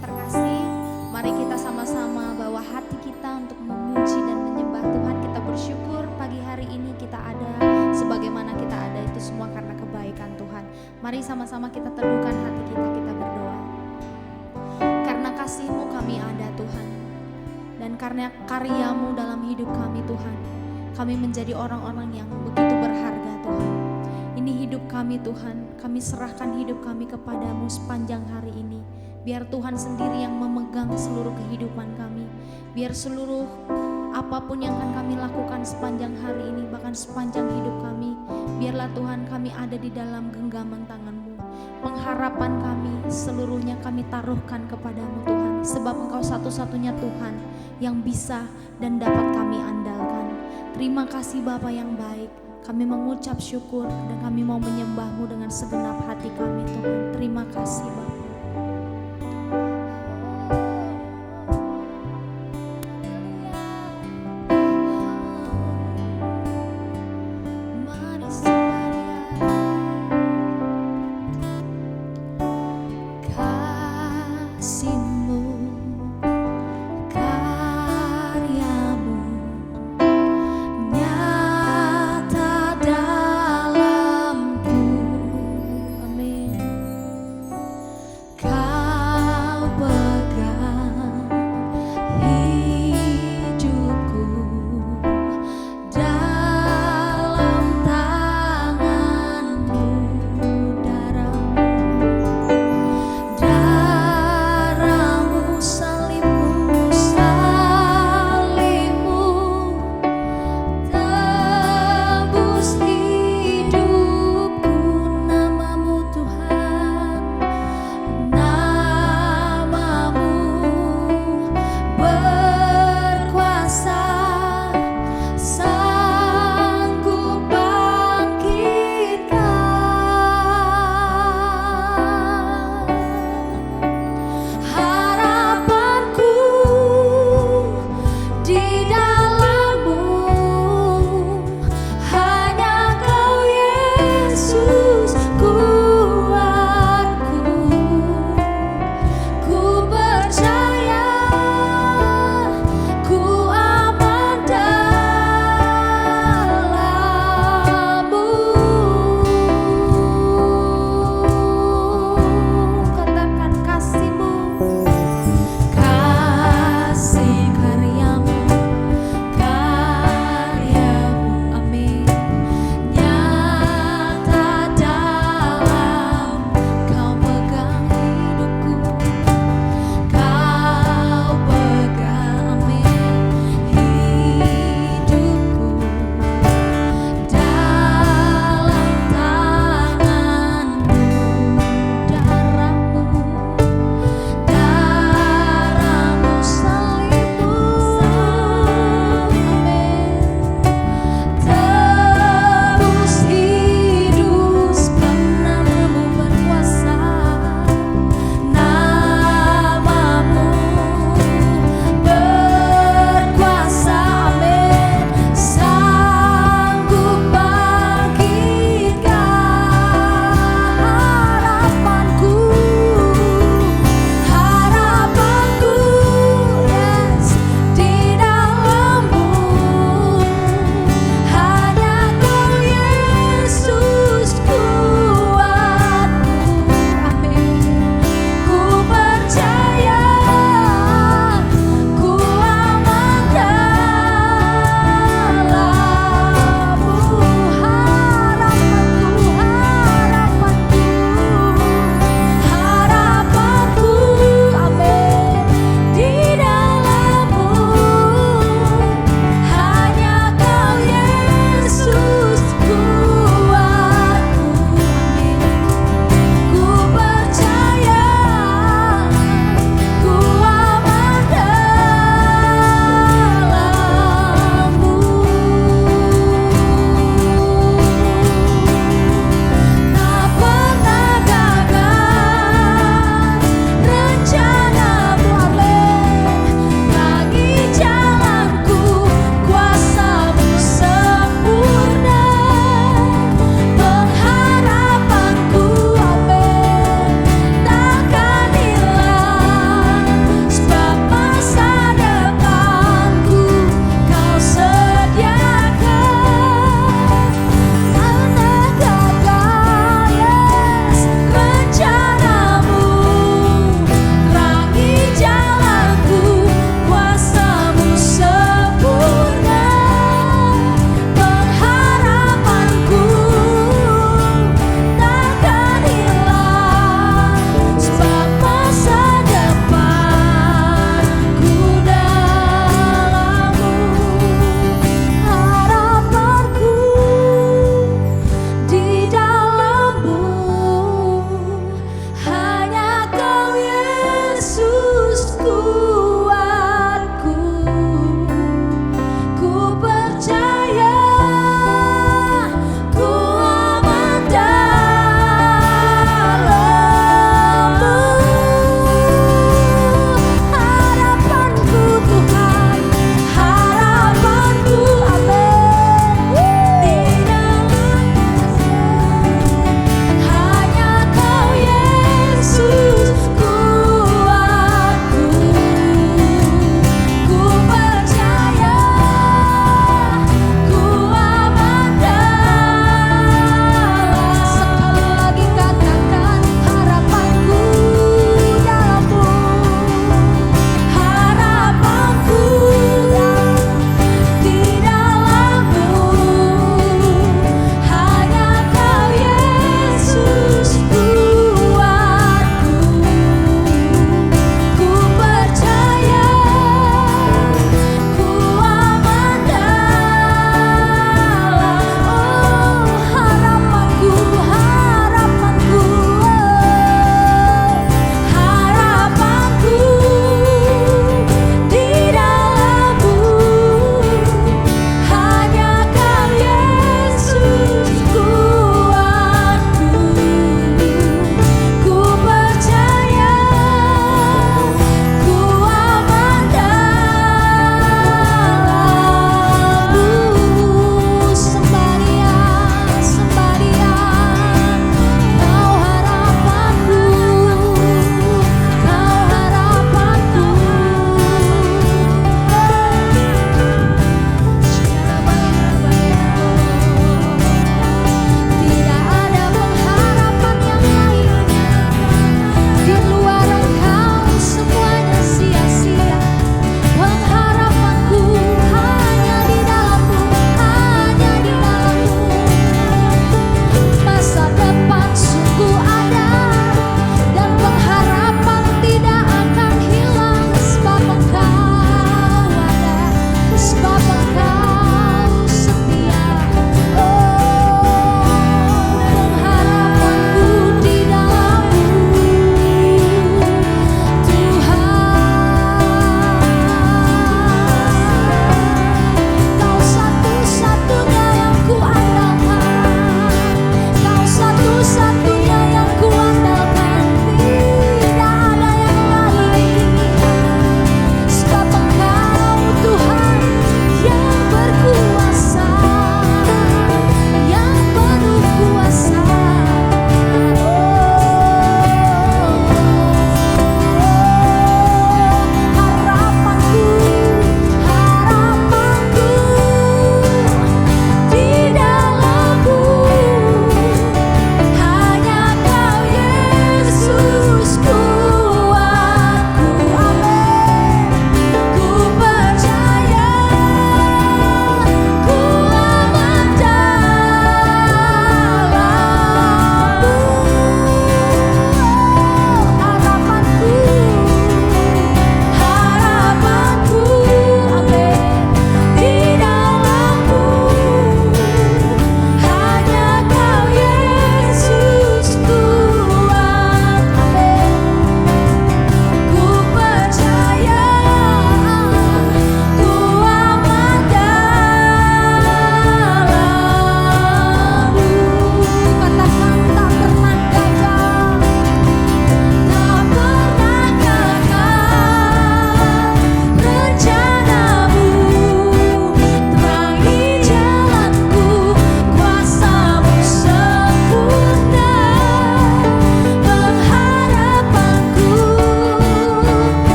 yang terkasih, mari kita sama-sama bawa hati kita untuk memuji dan menyembah Tuhan. Kita bersyukur pagi hari ini kita ada sebagaimana kita ada, itu semua karena kebaikan Tuhan. Mari sama-sama kita teduhkan hati kita, kita berdoa. Karena kasih-Mu kami ada Tuhan, dan karena karya-Mu dalam hidup kami Tuhan, kami menjadi orang-orang yang begitu berharga Tuhan. Ini hidup kami Tuhan, kami serahkan hidup kami kepadamu sepanjang hari ini. Biar Tuhan sendiri yang memegang seluruh kehidupan kami. Biar seluruh apapun yang akan kami lakukan sepanjang hari ini, bahkan sepanjang hidup kami, biarlah Tuhan kami ada di dalam genggaman tangan-Mu. Pengharapan kami seluruhnya kami taruhkan kepadamu Tuhan, sebab Engkau satu-satunya Tuhan yang bisa dan dapat kami andalkan. Terima kasih Bapa yang baik. Kami mengucap syukur dan kami mau menyembah-Mu dengan segenap hati kami Tuhan. Terima kasih Bapa.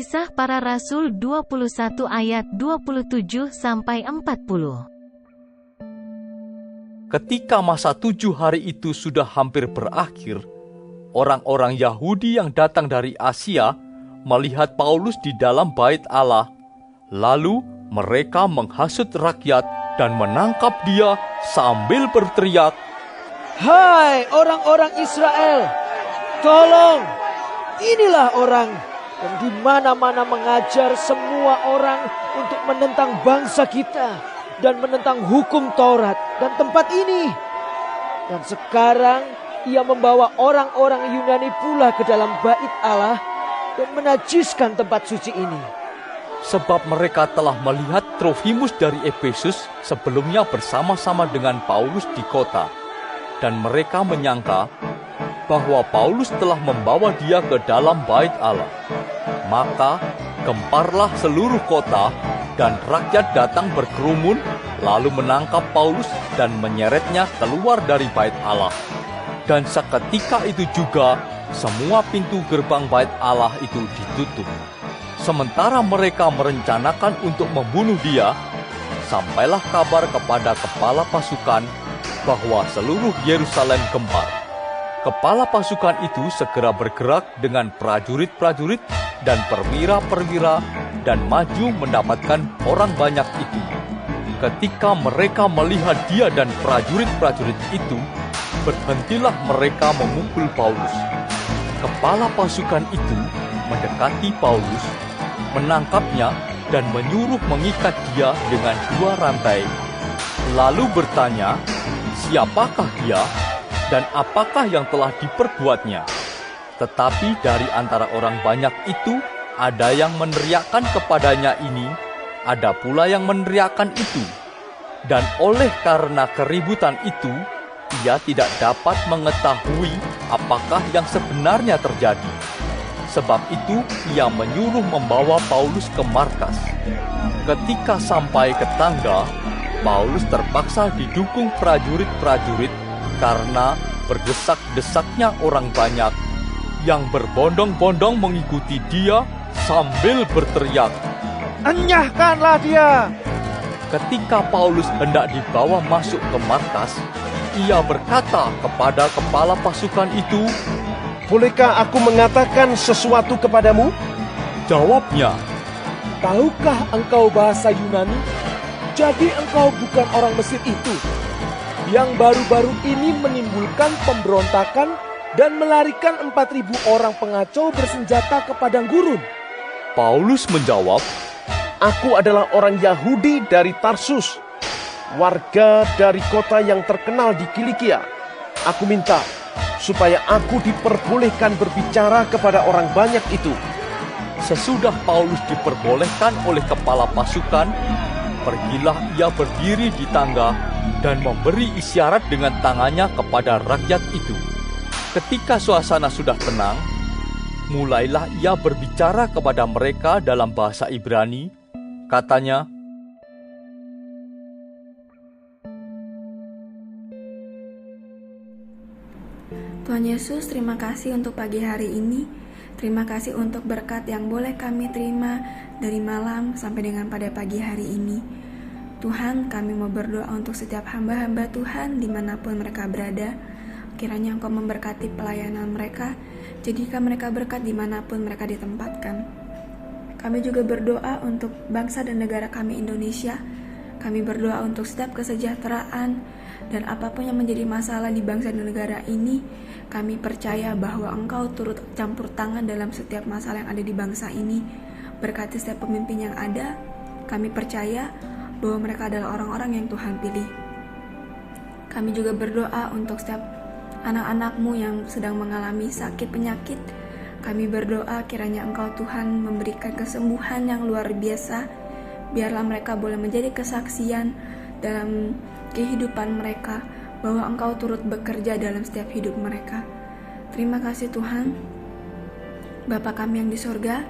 Kisah Para Rasul 21 ayat 27-40. Ketika masa 7 hari itu sudah hampir berakhir, orang-orang Yahudi yang datang dari Asia melihat Paulus di dalam bait Allah. Lalu mereka menghasut rakyat dan menangkap dia sambil berteriak, "Hai orang-orang Israel, tolong! Inilah orang yang di mana-mana mengajar semua orang untuk menentang bangsa kita dan menentang hukum Taurat dan tempat ini. Dan sekarang ia membawa orang-orang Yunani pula ke dalam bait Allah dan menajiskan tempat suci ini." Sebab mereka telah melihat Trofimus dari Efesus sebelumnya bersama-sama dengan Paulus di kota. Dan mereka menyangka bahwa Paulus telah membawa dia ke dalam bait Allah. Maka gemparlah seluruh kota dan rakyat datang berkerumun lalu menangkap Paulus dan menyeretnya keluar dari bait Allah. Dan seketika itu juga semua pintu gerbang bait Allah itu ditutup. Sementara mereka merencanakan untuk membunuh dia, sampailah kabar kepada kepala pasukan bahwa seluruh Yerusalem gempar. Kepala pasukan itu segera bergerak dengan prajurit-prajurit dan perwira-perwira dan maju mendapatkan orang banyak itu. Ketika mereka melihat dia dan prajurit-prajurit itu, berhentilah mereka memukul Paulus. Kepala pasukan itu mendekati Paulus, menangkapnya dan menyuruh mengikat dia dengan 2 rantai. Lalu bertanya, siapakah dia dan apakah yang telah diperbuatnya? Tetapi dari antara orang banyak itu, ada yang meneriakkan kepadanya ini, ada pula yang meneriakkan itu. Dan oleh karena keributan itu, ia tidak dapat mengetahui apakah yang sebenarnya terjadi. Sebab itu, ia menyuruh membawa Paulus ke markas. Ketika sampai ke tangga, Paulus terpaksa didukung prajurit-prajurit karena berdesak-desaknya orang banyak yang berbondong-bondong mengikuti dia sambil berteriak, "Enyahkanlah dia!" Ketika Paulus hendak dibawa masuk ke markas, ia berkata kepada kepala pasukan itu, "Bolehkah aku mengatakan sesuatu kepadamu?" Jawabnya, "Tahukah engkau bahasa Yunani? Jadi engkau bukan orang Mesir itu yang baru-baru ini menimbulkan pemberontakan dan melarikan 4.000 orang pengacau bersenjata ke padang gurun?" Paulus menjawab, "Aku adalah orang Yahudi dari Tarsus, warga dari kota yang terkenal di Kilikia. Aku minta supaya aku diperbolehkan berbicara kepada orang banyak itu." Sesudah Paulus diperbolehkan oleh kepala pasukan, pergilah ia berdiri di tangga dan memberi isyarat dengan tangannya kepada rakyat itu. Ketika suasana sudah tenang, mulailah ia berbicara kepada mereka dalam bahasa Ibrani. Katanya, Tuhan Yesus, terima kasih untuk pagi hari ini. Terima kasih untuk berkat yang boleh kami terima dari malam sampai dengan pada pagi hari ini. Tuhan, kami mau berdoa untuk setiap hamba-hamba Tuhan dimanapun mereka berada. Kiranya Engkau memberkati pelayanan mereka, jadikan mereka berkat dimanapun mereka ditempatkan. Kami juga berdoa untuk bangsa dan negara kami Indonesia. Kami berdoa untuk setiap kesejahteraan dan apapun yang menjadi masalah di bangsa dan negara ini. Kami percaya bahwa Engkau turut campur tangan dalam setiap masalah yang ada di bangsa ini. Berkati setiap pemimpin yang ada. Kami percaya bahwa mereka adalah orang-orang yang Tuhan pilih. Kami juga berdoa untuk setiap anak-anak-Mu yang sedang mengalami sakit penyakit. Kami berdoa kiranya Engkau Tuhan memberikan kesembuhan yang luar biasa. Biarlah mereka boleh menjadi kesaksian dalam kehidupan mereka, bahwa Engkau turut bekerja dalam setiap hidup mereka. Terima kasih Tuhan. Bapa kami yang di sorga,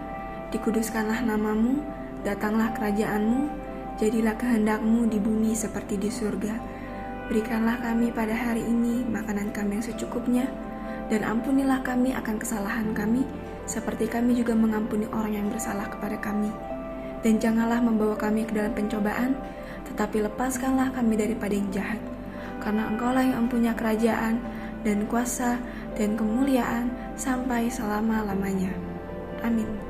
dikuduskanlah nama-Mu, datanglah kerajaan-Mu, jadilah kehendak-Mu di bumi seperti di surga. Berikanlah kami pada hari ini makanan kami yang secukupnya, dan ampunilah kami akan kesalahan kami, seperti kami juga mengampuni orang yang bersalah kepada kami. Dan janganlah membawa kami ke dalam pencobaan, tetapi lepaskanlah kami daripada yang jahat. Karena Engkaulah yang mempunyai kerajaan, dan kuasa, dan kemuliaan, sampai selama-lamanya. Amin.